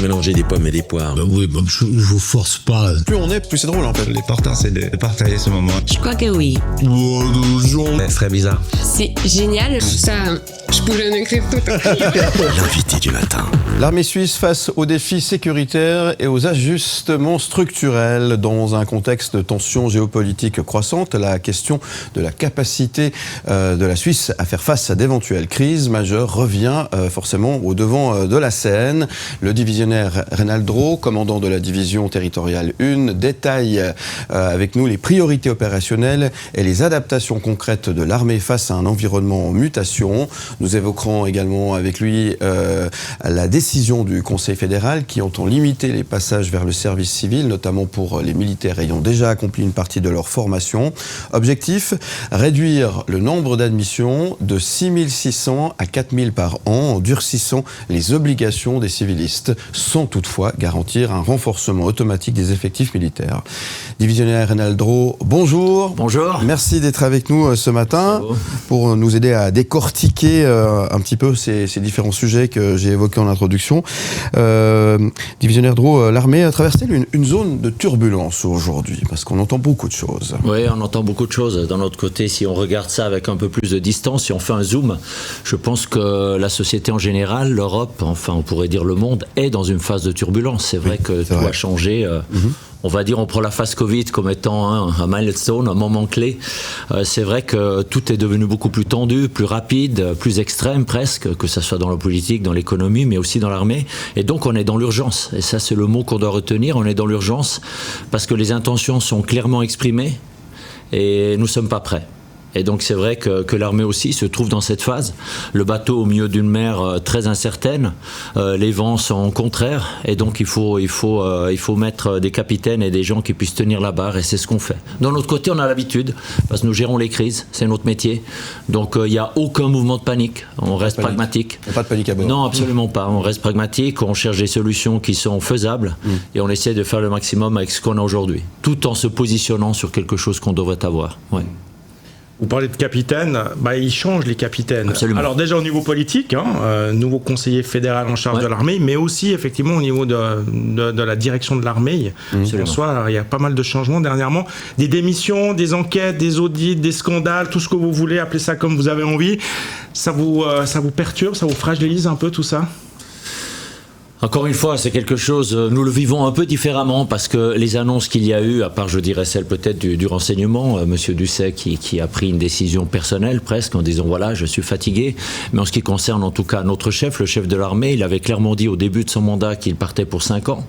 mélanger des pommes et des poires. Oui, je vous force pas. Plus on est, plus c'est drôle en fait. L'important c'est de partager ce moment. Je crois que oui. C'est très bizarre. C'est génial. Ça, je pourrais en écrire tout. L'invité du matin. L'armée suisse face aux défis sécuritaires et aux ajustements structurels. Dans un contexte de tensions géopolitiques croissantes, la question de la capacité de la Suisse à faire face à d'éventuelles crises majeures revient forcément au devant de la scène. Le divisionnaire Renald Dro, commandant de la division territoriale 1, détaille avec nous les priorités opérationnelles et les adaptations concrètes de l'armée face à un environnement en mutation. Nous évoquerons également avec lui la décision du Conseil fédéral qui entend limiter les passages vers le service civil, notamment pour les militaires ayant déjà accompli une partie de leur formation. Objectif, réduire le nombre d'admissions de 6600 à 4000 par an en durcissant les obligations des civilistes, sans toutefois garantir un renforcement automatique des effectifs militaires. Divisionnaire Renald Dro, bonjour. Bonjour. Merci d'être avec nous ce matin pour nous aider à décortiquer un petit peu ces différents sujets que j'ai évoqués en introduction. Divisionnaire Dro, l'armée a traversé une zone de turbulence aujourd'hui, parce qu'on entend beaucoup de choses. Oui, on entend beaucoup de choses. D'un autre côté, si on regarde ça avec un peu plus de distance, si on fait un zoom, je pense que la société en général, l'Europe, enfin on pourrait dire le monde, est dans une phase de turbulence. C'est vrai que tout a changé. On va dire, on prend la phase Covid comme étant un milestone, un moment clé. C'est vrai que tout est devenu beaucoup plus tendu, plus rapide, plus extrême presque, que ce soit dans la politique, dans l'économie, mais aussi dans l'armée. Et donc on est dans l'urgence. Et ça, c'est le mot qu'on doit retenir. On est dans l'urgence parce que les intentions sont clairement exprimées et nous ne sommes pas prêts. Et donc c'est vrai que l'armée aussi se trouve dans cette phase. Le bateau au milieu d'une mer très incertaine, les vents sont contraires, et donc il faut mettre des capitaines et des gens qui puissent tenir la barre, et c'est ce qu'on fait. D'un autre côté, on a l'habitude, parce que nous gérons les crises, c'est notre métier. Donc il n'y a aucun mouvement de panique, on reste pragmatique. Pas de panique à bord. Non, absolument pas. On reste pragmatique, on cherche des solutions qui sont faisables, et on essaie de faire le maximum avec ce qu'on a aujourd'hui, tout en se positionnant sur quelque chose qu'on devrait avoir. Ouais. Vous parlez de capitaine, ils changent les capitaines. Absolument. Alors déjà au niveau politique, nouveau conseiller fédéral en charge de l'armée, mais aussi effectivement au niveau de la direction de l'armée. En soi, il y a pas mal de changements dernièrement. Des démissions, des enquêtes, des audits, des scandales, tout ce que vous voulez, appelez ça comme vous avez envie. Ça vous perturbe, ça vous fragilise un peu tout ça ? Encore une fois, c'est quelque chose, nous le vivons un peu différemment parce que les annonces qu'il y a eu, à part je dirais celle peut-être du renseignement, Monsieur Dusset qui a pris une décision personnelle presque en disant voilà, je suis fatigué, mais en ce qui concerne en tout cas notre chef, le chef de l'armée, il avait clairement dit au début de son mandat qu'il partait pour 5 ans.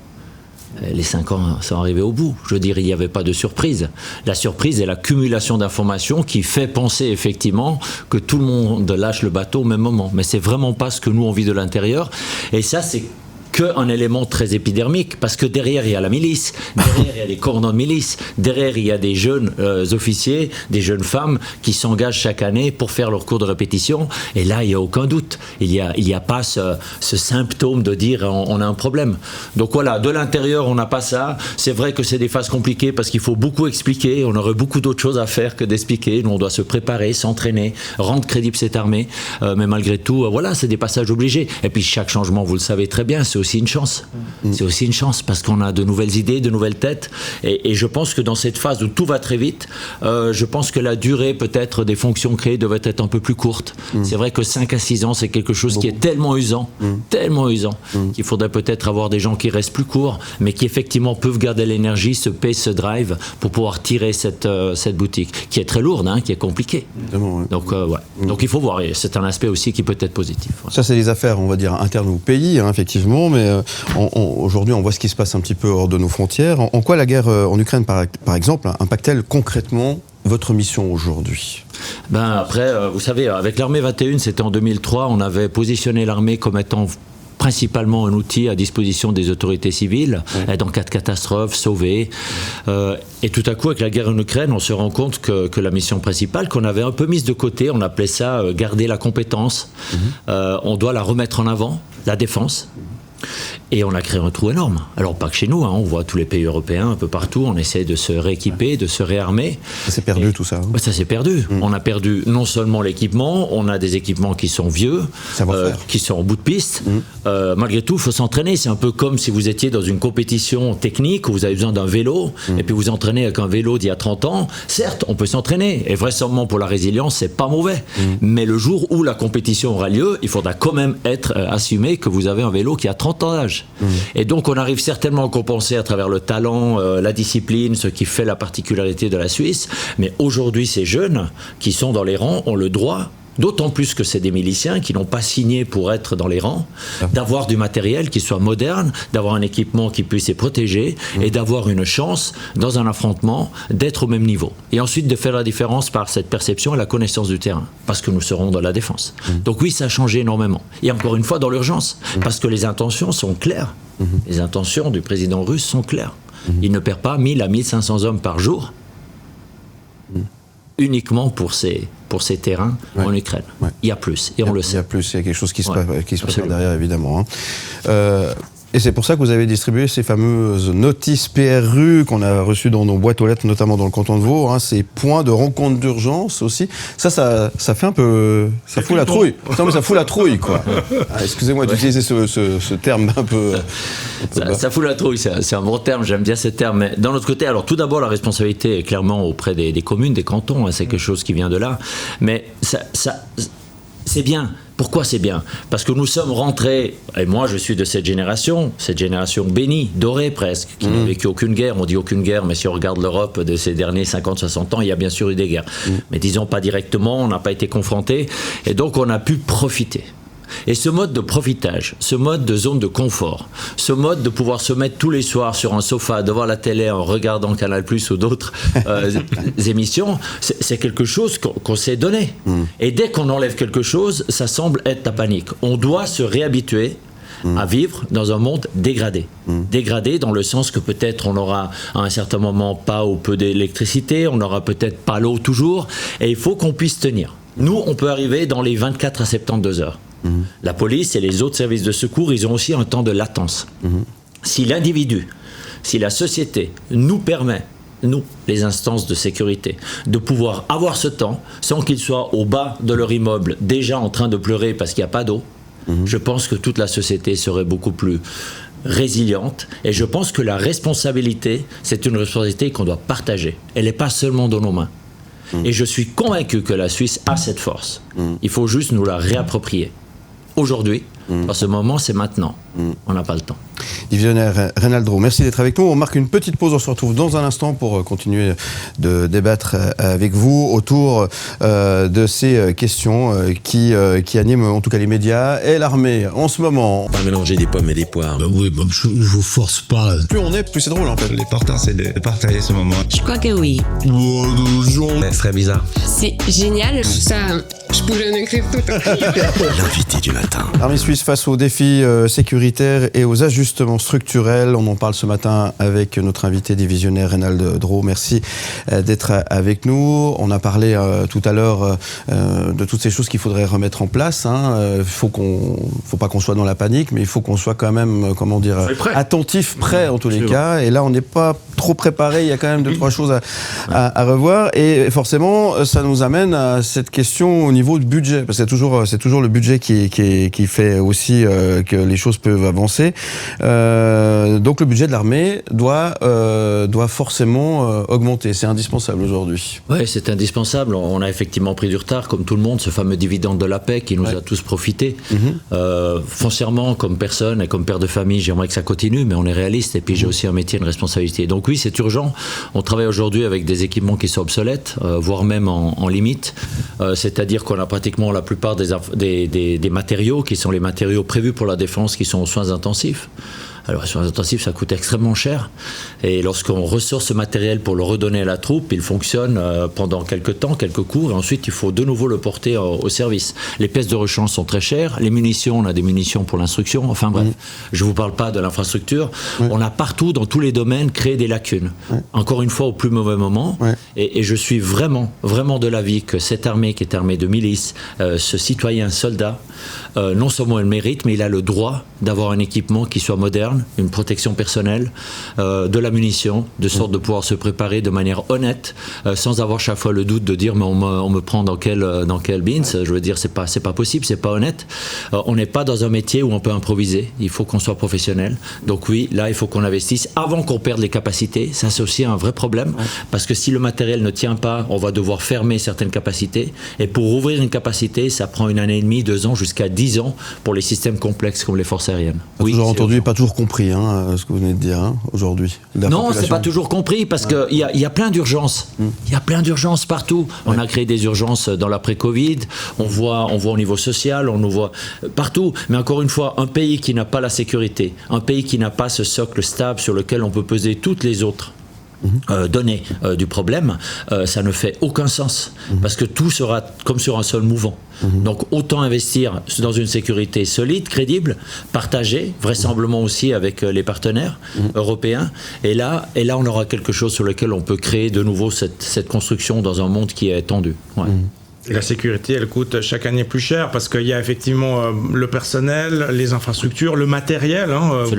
Les 5 ans sont arrivés au bout. Je veux dire, il n'y avait pas de surprise. La surprise est l'accumulation d'informations qui fait penser effectivement que tout le monde lâche le bateau au même moment. Mais c'est vraiment pas ce que nous on vit de l'intérieur. Et ça, c'est qu'un élément très épidermique, parce que derrière il y a la milice, derrière il y a les commandants de milice, derrière il y a des jeunes officiers, des jeunes femmes qui s'engagent chaque année pour faire leur cours de répétition, et là il n'y a aucun doute, il y a pas ce symptôme de dire on a un problème. Donc voilà, de l'intérieur on n'a pas ça. C'est vrai que c'est des phases compliquées parce qu'il faut beaucoup expliquer, on aurait beaucoup d'autres choses à faire que d'expliquer. Nous on doit se préparer, s'entraîner, rendre crédible cette armée, mais malgré tout voilà, c'est des passages obligés. Et puis chaque changement, vous le savez très bien, c'est aussi une chance. C'est aussi une chance parce qu'on a de nouvelles idées, de nouvelles têtes, et je pense que dans cette phase où tout va très vite, je pense que la durée peut-être des fonctions créées devrait être un peu plus courte. C'est vrai que 5 à 6 ans, c'est quelque chose qui est tellement usant, qu'il faudrait peut-être avoir des gens qui restent plus courts, mais qui effectivement peuvent garder l'énergie, ce pace, ce drive, pour pouvoir tirer cette boutique, qui est très lourde, qui est compliquée. Donc donc il faut voir, et c'est un aspect aussi qui peut être positif. Ça, c'est des affaires, on va dire, internes au pays, effectivement, mais aujourd'hui, on voit ce qui se passe un petit peu hors de nos frontières. En quoi la guerre en Ukraine, par exemple, impacte-t-elle concrètement votre mission aujourd'hui ? Après, vous savez, avec l'armée 21, c'était en 2003, on avait positionné l'armée comme étant principalement un outil à disposition des autorités civiles, aide en cas de catastrophe, sauver. Et tout à coup, avec la guerre en Ukraine, on se rend compte que la mission principale, qu'on avait un peu mise de côté, on appelait ça garder la compétence, on doit la remettre en avant, la défense. Et on a créé un trou énorme. Alors pas que chez nous, on voit tous les pays européens, un peu partout, on essaie de se rééquiper, de se réarmer. Ça s'est perdu tout ça. Ça s'est perdu. On a perdu non seulement l'équipement, on a des équipements qui sont vieux, qui sont en bout de piste. Malgré tout, il faut s'entraîner. C'est un peu comme si vous étiez dans une compétition technique où vous avez besoin d'un vélo, et puis vous entraînez avec un vélo d'il y a 30 ans. Certes, on peut s'entraîner, et vraisemblablement pour la résilience, c'est pas mauvais. Mais le jour où la compétition aura lieu, il faudra quand même être assumé que vous avez un vélo qui a 30 ans d'âge. Et donc on arrive certainement à compenser à travers le talent, la discipline, ce qui fait la particularité de la Suisse. Mais aujourd'hui, ces jeunes qui sont dans les rangs ont le droit, d'autant plus que c'est des miliciens qui n'ont pas signé pour être dans les rangs, d'avoir du matériel qui soit moderne, d'avoir un équipement qui puisse les protéger et d'avoir une chance, dans un affrontement, d'être au même niveau. Et ensuite de faire la différence par cette perception et la connaissance du terrain, parce que nous serons dans la défense. Donc oui, ça a changé énormément. Et encore une fois, dans l'urgence, parce que les intentions sont claires. Les intentions du président russe sont claires. Il ne perd pas 1000 à 1500 hommes par jour, uniquement pour ces terrains en Ukraine. Il y a plus, et on le sait. Il y a plus, il y a quelque chose qui se prépare derrière, évidemment. Et c'est pour ça que vous avez distribué ces fameuses notices PRU qu'on a reçues dans nos boîtes aux lettres, notamment dans le canton de Vaud, ces points de rencontre d'urgence aussi. Ça fait un peu... Ça fout la trouille. Non, mais ça fout la trouille, quoi. Excusez-moi d'utiliser ce terme un peu... Ça fout la trouille, c'est un bon terme, j'aime bien ce terme. Mais d'un autre côté, alors tout d'abord, la responsabilité est clairement auprès des communes, des cantons, c'est quelque chose qui vient de là. Mais c'est bien. Pourquoi c'est bien ? Parce que nous sommes rentrés, et moi je suis de cette génération bénie, dorée presque, qui n'a vécu aucune guerre. On dit aucune guerre, mais si on regarde l'Europe de ces derniers 50-60 ans, il y a bien sûr eu des guerres. Mais disons pas directement, on n'a pas été confrontés, et donc on a pu profiter. Et ce mode de profitage, ce mode de zone de confort, ce mode de pouvoir se mettre tous les soirs sur un sofa devant la télé en regardant Canal+ ou d'autres émissions, c'est quelque chose qu'on s'est donné. Et dès qu'on enlève quelque chose, ça semble être la panique. On doit se réhabituer à vivre dans un monde dégradé. Dégradé dans le sens que peut-être on aura à un certain moment pas ou peu d'électricité, on n'aura peut-être pas l'eau toujours, et il faut qu'on puisse tenir. Nous, on peut arriver dans les 24 à 72 heures. La police et les autres services de secours, ils ont aussi un temps de latence. Si l'individu, si la société nous permet, nous, les instances de sécurité, de pouvoir avoir ce temps sans qu'ils soient au bas de leur immeuble, déjà en train de pleurer parce qu'il n'y a pas d'eau, je pense que toute la société serait beaucoup plus résiliente. Et je pense que la responsabilité, c'est une responsabilité qu'on doit partager. Elle n'est pas seulement dans nos mains. Et je suis convaincu que la Suisse a cette force. Il faut juste nous la réapproprier. Aujourd'hui, en ce moment, c'est maintenant. On n'a pas le temps. Divisionnaire Reynald Draud, merci d'être avec nous. On marque une petite pause, on se retrouve dans un instant pour continuer de débattre avec vous autour de ces questions qui animent en tout cas les médias et l'armée en ce moment. Pas mélanger des pommes et des poires. Oui, je vous force pas. Plus on est, plus c'est drôle en fait. L'important, c'est de partager ce moment. Je crois que oui. C'est très bizarre. C'est génial. Ça, je pourrais en écrire tout. L'invité du matin. L'armée suisse face aux défis sécuritaires et aux ajustements structurels. On en parle ce matin avec notre invité divisionnaire Reynald Draud. Merci d'être avec nous. On a parlé tout à l'heure de toutes ces choses qu'il faudrait remettre en place. Faut pas qu'on soit dans la panique, mais il faut qu'on soit quand même, attentif, prêt en tous les cas. Et là, on n'est pas trop préparé. Il y a quand même 2-3 choses à revoir. Et forcément, ça nous amène à cette question au niveau du budget, parce que c'est toujours le budget qui fait aussi que les choses peuvent avancer. Donc le budget de l'armée doit forcément augmenter. C'est indispensable aujourd'hui. Oui, c'est indispensable. On a effectivement pris du retard, comme tout le monde, ce fameux dividende de la paix qui nous a tous profité. Foncièrement, comme personne et comme père de famille, j'aimerais que ça continue, mais on est réaliste et puis j'ai aussi un métier, une responsabilité. Donc oui, c'est urgent. On travaille aujourd'hui avec des équipements qui sont obsolètes, voire même en limite. C'est-à-dire qu'on a pratiquement la plupart des matériaux qui sont les matériaux prévus pour la défense qui sont aux soins intensifs. Alors, les soins intensifs, ça coûte extrêmement cher. Et lorsqu'on ressort ce matériel pour le redonner à la troupe, il fonctionne pendant quelques temps, quelques cours, et ensuite, il faut de nouveau le porter au service. Les pièces de rechange sont très chères. Les munitions, on a des munitions pour l'instruction. Enfin bref, je ne vous parle pas de l'infrastructure. On a partout, dans tous les domaines, créé des lacunes. Encore une fois, au plus mauvais moment. Et je suis vraiment, vraiment de l'avis que cette armée, qui est armée de milices, ce citoyen soldat, non seulement il mérite, mais il a le droit d'avoir un équipement qui soit moderne, une protection personnelle, de la munition, de sorte de pouvoir se préparer de manière honnête, sans avoir chaque fois le doute de dire mais on me prend dans quel bins. Je veux dire, c'est pas possible, c'est pas honnête. On n'est pas dans un métier où on peut improviser. Il faut qu'on soit professionnel. Donc oui, là, il faut qu'on investisse avant qu'on perde les capacités. Ça, c'est aussi un vrai problème, parce que si le matériel ne tient pas, on va devoir fermer certaines capacités. Et pour ouvrir une capacité, ça prend 1 année et demie, 2 ans, jusqu'à 10 ans pour les systèmes complexes comme les forces aériennes. Oui, toujours entendu, pas toujours compris, ce que vous venez de dire aujourd'hui. Non, c'est pas toujours compris, parce qu'il y a plein d'urgences. Il y a plein d'urgences partout. On a créé des urgences dans l'après-Covid. On voit au niveau social, on nous voit partout. Mais encore une fois, un pays qui n'a pas la sécurité, un pays qui n'a pas ce socle stable sur lequel on peut peser toutes les autres données du problème, ça ne fait aucun sens, parce que tout sera comme sur un seul mouvant. Donc autant investir dans une sécurité solide, crédible, partagée, vraisemblablement aussi avec les partenaires européens, et là on aura quelque chose sur lequel on peut créer de nouveau cette construction dans un monde qui est tendu. Ouais. La sécurité, elle coûte chaque année plus cher, parce qu'il y a effectivement le personnel, les infrastructures, le matériel.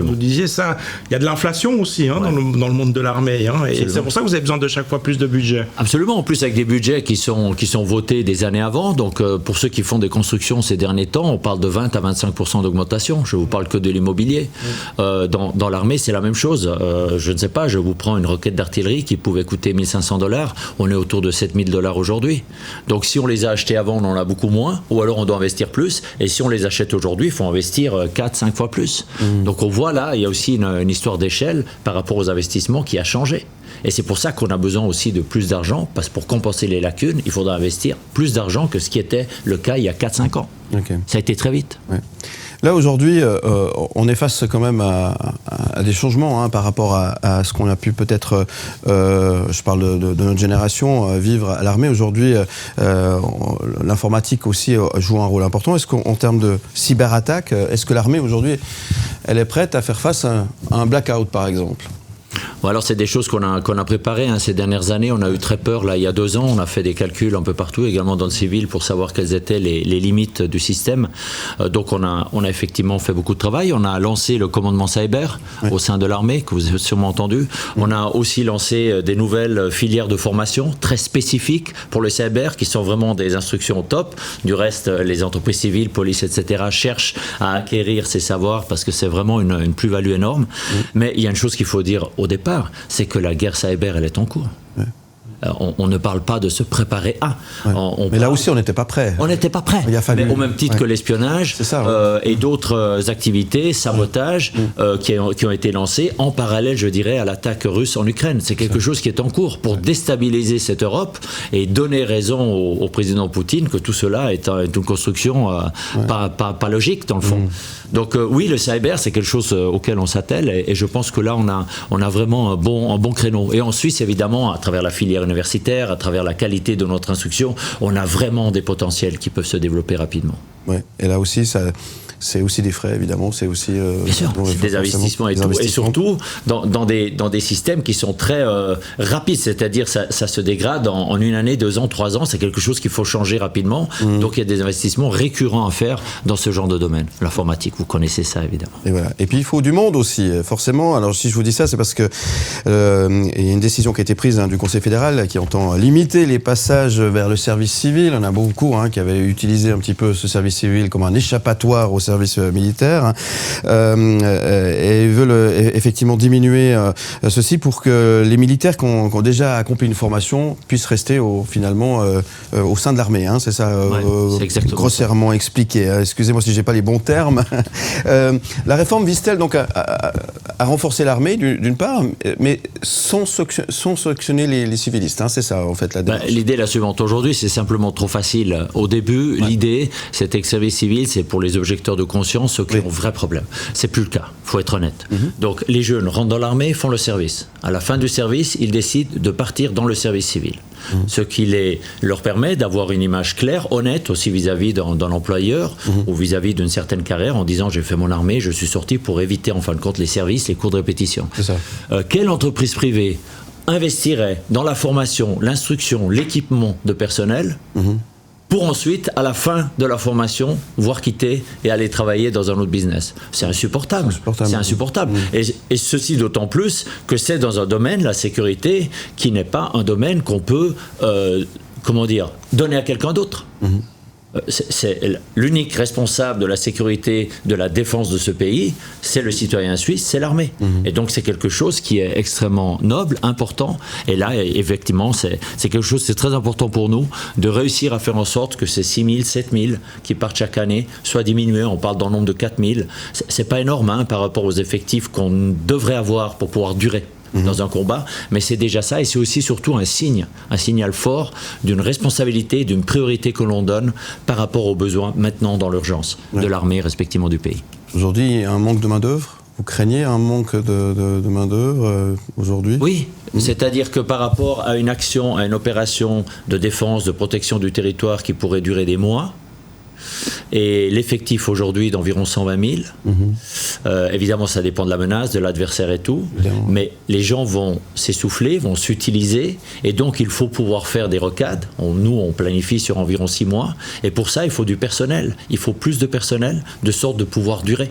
Vous disiez ça. Il y a de l'inflation aussi dans le monde de l'armée. Et c'est pour ça que vous avez besoin de chaque fois plus de budget. Absolument. En plus, avec des budgets qui sont votés des années avant. Donc, pour ceux qui font des constructions ces derniers temps, on parle de 20 à 25% d'augmentation. Je ne vous parle que de l'immobilier. Dans l'armée, c'est la même chose. Je ne sais pas, je vous prends une roquette d'artillerie qui pouvait coûter $1 500. On est autour de $7 000 aujourd'hui. Donc, si on les a achetés avant, on en a beaucoup moins, ou alors on doit investir plus, et si on les achète aujourd'hui, il faut investir 4-5 fois plus. Donc on voit là, il y a aussi une histoire d'échelle par rapport aux investissements qui a changé. Et c'est pour ça qu'on a besoin aussi de plus d'argent, parce que pour compenser les lacunes, il faudra investir plus d'argent que ce qui était le cas il y a 4-5 ans. Ça a été très vite. Là, aujourd'hui, on est face quand même à des changements par rapport à ce qu'on a pu peut-être, je parle de notre génération, vivre à l'armée. Aujourd'hui, l'informatique aussi joue un rôle important. Est-ce qu'en termes de cyberattaque, est-ce que l'armée, aujourd'hui, elle est prête à faire face à un blackout, par exemple ? Bon, alors c'est des choses qu'on a préparées ces dernières années. On a eu très peur, là, il y a 2 ans. On a fait des calculs un peu partout, également dans le civil, pour savoir quelles étaient les limites du système. Donc on a effectivement fait beaucoup de travail. On a lancé le commandement cyber au sein de l'armée, que vous avez sûrement entendu. On a aussi lancé des nouvelles filières de formation très spécifiques pour le cyber, qui sont vraiment des instructions au top. Du reste, les entreprises civiles, police, etc., cherchent à acquérir ces savoirs, parce que c'est vraiment une plus-value énorme. Mais il y a une chose qu'il faut dire au départ, c'est que la guerre cyber, elle est en cours. On ne parle pas de se préparer à. Mais là aussi, on n'était pas prêt. On n'était pas prêt. Mais au même titre que l'espionnage et d'autres activités, sabotage, qui ont été lancées en parallèle, je dirais, à l'attaque russe en Ukraine. C'est quelque chose qui est en cours pour déstabiliser cette Europe et donner raison au président Poutine que tout cela est une construction pas logique, dans le fond. Donc oui, le cyber, c'est quelque chose auquel on s'attelle, et je pense que là, on a vraiment un bon créneau. Et en Suisse, évidemment, à travers la filière universitaire, à travers la qualité de notre instruction, on a vraiment des potentiels qui peuvent se développer rapidement. Et là aussi, c'est aussi des frais, évidemment. C'est aussi bien sûr, c'est des investissements et tout. Et surtout, dans des systèmes qui sont très rapides, c'est-à-dire ça se dégrade en 1 année, 2 ans, 3 ans. C'est quelque chose qu'il faut changer rapidement. Donc il y a des investissements récurrents à faire dans ce genre de domaine. L'informatique, vous connaissez ça, évidemment. Et puis il faut du monde aussi, forcément. Alors si je vous dis ça, c'est parce que il y a une décision qui a été prise du Conseil fédéral qui entend limiter les passages vers le service civil. On a beaucoup qui avaient utilisé un petit peu ce service civil comme un échappatoire au service militaire, et ils veulent effectivement diminuer ceci pour que les militaires qui ont déjà accompli une formation puissent rester finalement au sein de l'armée. C'est ça, c'est grossièrement expliqué. Excusez-moi si j'ai pas les bons termes. La réforme vise-t-elle donc à renforcer l'armée d'une part, mais sans sanctionner les civilistes, c'est ça en fait la démarche. L'idée est la suivante. Aujourd'hui, c'est simplement trop facile. Au début, l'idée, c'était que le service civil, c'est pour les objecteurs de conscience, ceux qui ont un vrai problème. C'est plus le cas, il faut être honnête. Donc les jeunes rentrent dans l'armée, font le service. À la fin du service, ils décident de partir dans le service civil. Ce qui leur permet d'avoir une image claire, honnête aussi vis-à-vis d'un employeur ou vis-à-vis d'une certaine carrière, en disant j'ai fait mon armée, je suis sorti pour éviter en fin de compte les services, les cours de répétition. C'est ça. Quelle entreprise privée investirait dans la formation, l'instruction, l'équipement de personnel pour ensuite, à la fin de la formation, voir quitter et aller travailler dans un autre business. C'est insupportable. C'est insupportable. Et ceci d'autant plus que c'est dans un domaine, la sécurité, qui n'est pas un domaine qu'on peut, donner à quelqu'un d'autre. C'est l'unique responsable de la sécurité, de la défense de ce pays, c'est le citoyen suisse, c'est l'armée. Et donc c'est quelque chose qui est extrêmement noble, important. Et là, effectivement, c'est quelque chose, c'est très important pour nous de réussir à faire en sorte que ces 6 000, 7 000 qui partent chaque année soient diminués. On parle dans le nombre de 4 000. C'est pas énorme par rapport aux effectifs qu'on devrait avoir pour pouvoir durer dans un combat, mais c'est déjà ça, et c'est aussi surtout un signal fort d'une responsabilité, d'une priorité que l'on donne par rapport aux besoins maintenant dans l'urgence de l'armée, respectivement du pays. Aujourd'hui, il y a un manque de main-d'œuvre. Vous craignez un manque de main-d'œuvre aujourd'hui ? Oui, c'est-à-dire que par rapport à une action, à une opération de défense, de protection du territoire qui pourrait durer des mois, et l'effectif aujourd'hui d'environ 120 000. Évidemment, ça dépend de la menace, de l'adversaire et tout, mais les gens vont s'essouffler, vont s'utiliser, et donc il faut pouvoir faire des rocades. Nous, on planifie sur environ 6 mois, et pour ça, il faut du personnel. Il faut plus de personnel, de sorte de pouvoir durer.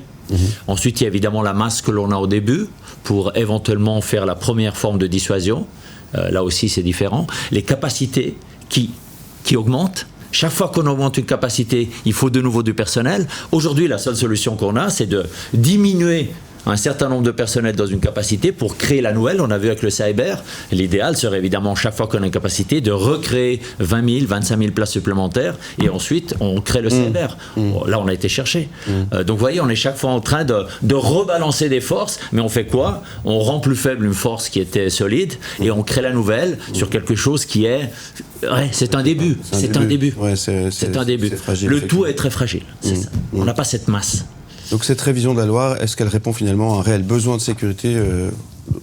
Ensuite, il y a évidemment la masse que l'on a au début, pour éventuellement faire la première forme de dissuasion. Là aussi, c'est différent. Les capacités qui augmentent. Chaque fois qu'on augmente une capacité, il faut de nouveau du personnel. Aujourd'hui, la seule solution qu'on a, c'est de diminuer un certain nombre de personnels dans une capacité pour créer la nouvelle. On a vu avec le cyber, l'idéal serait évidemment chaque fois qu'on a une capacité de recréer 20 000, 25 000 places supplémentaires et ensuite on crée le cyber. Là on a été chercher. Donc vous voyez, on est chaque fois en train de rebalancer des forces, mais on fait quoi ? On rend plus faible une force qui était solide et on crée la nouvelle sur quelque chose qui est... Ouais, c'est un début. C'est un début. Ouais, c'est un début. Fragile, le tout est très fragile. C'est ça. On n'a pas cette masse. Donc cette révision de la loi, est-ce qu'elle répond finalement à un réel besoin de sécurité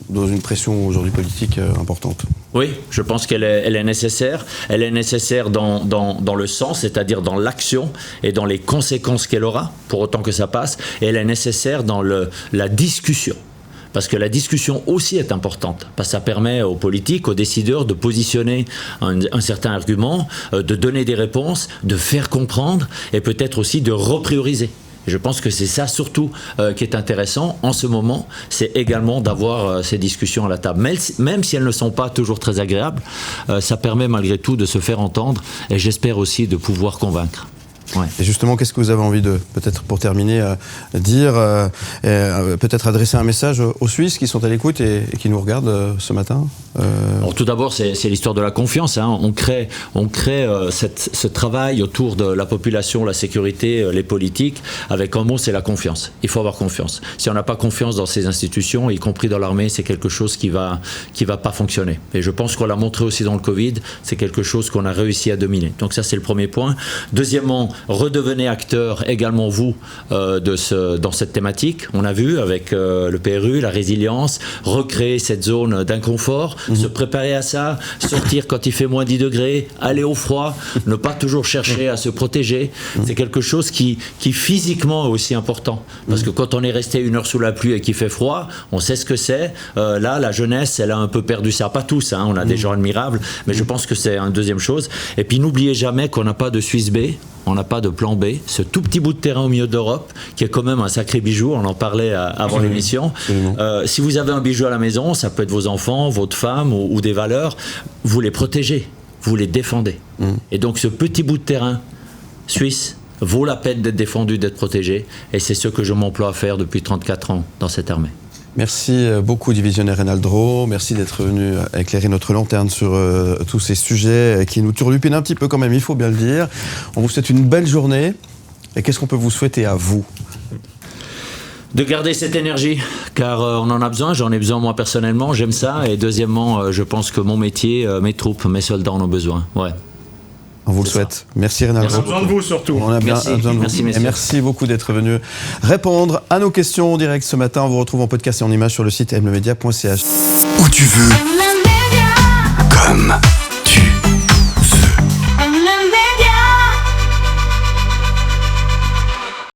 dans une pression aujourd'hui politique importante ? Oui, je pense qu'elle est nécessaire. Elle est nécessaire dans le sens, c'est-à-dire dans l'action et dans les conséquences qu'elle aura, pour autant que ça passe. Et elle est nécessaire dans la discussion. Parce que la discussion aussi est importante, parce que ça permet aux politiques, aux décideurs de positionner un certain argument, de donner des réponses, de faire comprendre et peut-être aussi de reprioriser. Je pense que c'est ça surtout qui est intéressant en ce moment, c'est également d'avoir ces discussions à la table. Même si elles ne sont pas toujours très agréables, ça permet malgré tout de se faire entendre et j'espère aussi de pouvoir convaincre. Ouais. Et justement, qu'est-ce que vous avez envie de, peut-être pour terminer, dire, peut-être adresser un message aux Suisses qui sont à l'écoute et qui nous regardent ce matin Alors, tout d'abord, c'est l'histoire de la confiance. On crée ce travail autour de la population, la sécurité, les politiques, avec un mot, c'est la confiance. Il faut avoir confiance. Si on n'a pas confiance dans ces institutions, y compris dans l'armée, c'est quelque chose qui va pas fonctionner. Et je pense qu'on l'a montré aussi dans le Covid, c'est quelque chose qu'on a réussi à dominer. Donc ça, c'est le premier point. Deuxièmement, redevenez acteur également vous dans cette thématique. On a vu avec le PRU, la résilience, recréer cette zone d'inconfort, se préparer à ça, sortir quand il fait moins 10 degrés, aller au froid, ne pas toujours chercher à se protéger. C'est quelque chose qui physiquement est aussi important. Parce que quand on est resté 1 heure sous la pluie et qu'il fait froid, on sait ce que c'est. Là, la jeunesse, elle a un peu perdu ça. Pas tous, on a des gens admirables, mais je pense que c'est une deuxième chose. Et puis n'oubliez jamais qu'on n'a pas de Suisse B. On n'a pas de plan B. Ce tout petit bout de terrain au milieu d'Europe, qui est quand même un sacré bijou, on en parlait avant l'émission. Si vous avez un bijou à la maison, ça peut être vos enfants, votre femme ou des valeurs, vous les protégez, vous les défendez. Et donc ce petit bout de terrain suisse vaut la peine d'être défendu, d'être protégé. Et c'est ce que je m'emploie à faire depuis 34 ans dans cette armée. Merci beaucoup, divisionnaire Reynald-Dro. Merci d'être venu éclairer notre lanterne sur tous ces sujets qui nous turlupinent un petit peu quand même, il faut bien le dire. On vous souhaite une belle journée. Et qu'est-ce qu'on peut vous souhaiter à vous ? De garder cette énergie, car on en a besoin, j'en ai besoin moi personnellement, j'aime ça. Et deuxièmement, je pense que mon métier, mes troupes, mes soldats en ont besoin. Ouais. On vous le souhaite. Merci Reynald-Dro. On a besoin de vous surtout. On a bien besoin de vous. Merci, et merci beaucoup d'être venu répondre à nos questions en direct ce matin. On vous retrouve en podcast et en images sur le site mlemedia.ch. Où tu veux. Comme.